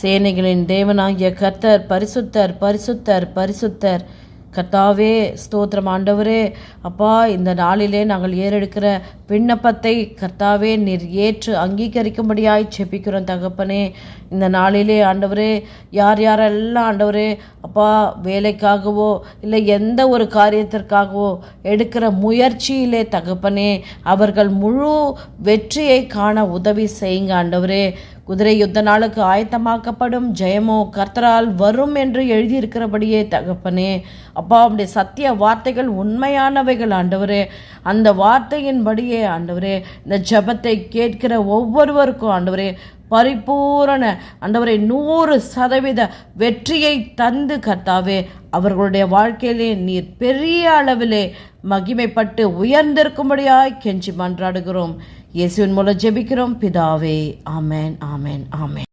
சேனைகளின் தேவனாகிய கர்த்தர் பரிசுத்தர் பரிசுத்தர் பரிசுத்தர். கர்த்தாவே ஸ்தோத்திரம் ஆண்டவரே. அப்பா, இந்த நாளிலே நாங்கள் ஏறெடுக்கிற விண்ணப்பத்தை கர்த்தாவே நீர் ஏற்று அங்கீகரிக்கும்படியாய் செபிக்கிறோம் தகப்பனே. இந்த நாளிலே ஆண்டவரே, யார் யாரெல்லாம் ஆண்டவரே அப்பா வேலைக்காகவோ இல்லை எந்த ஒரு காரியத்திற்காகவோ எடுக்கிற முயற்சியிலே தகப்பனே அவர்கள் முழு வெற்றியை காண உதவி செய்யுங்க ஆண்டவரே. குதிரை யுத்த நாளுக்கு ஆயத்தமாக்கப்படும் ஜெயமோ கர்த்தரால் வரும் என்று எழுதியிருக்கிறபடியே தகப்பனே. அப்பா, அவருடைய சத்திய வார்த்தைகள் உண்மையானவைகள் ஆண்டவரே. அந்த வார்த்தையின்படியே ஆண்டவரே இந்த ஜெபத்தை கேட்கிற ஒவ்வொருவருக்கும் ஆண்டவரே பரிபூரண ஆண்டவரே 100% வெற்றியை தந்து கர்த்தாவே அவர்களுடைய வாழ்க்கையிலே நீர் பெரிய அளவிலே மகிமைப்பட்டு உயர்ந்திருக்கும்படியாய் கெஞ்சி மன்றாடுகிறோம். இயேசுவின் மூலம் ஜெபிக்கிறோம் பிதாவே. ஆமென், ஆமென், ஆமென்.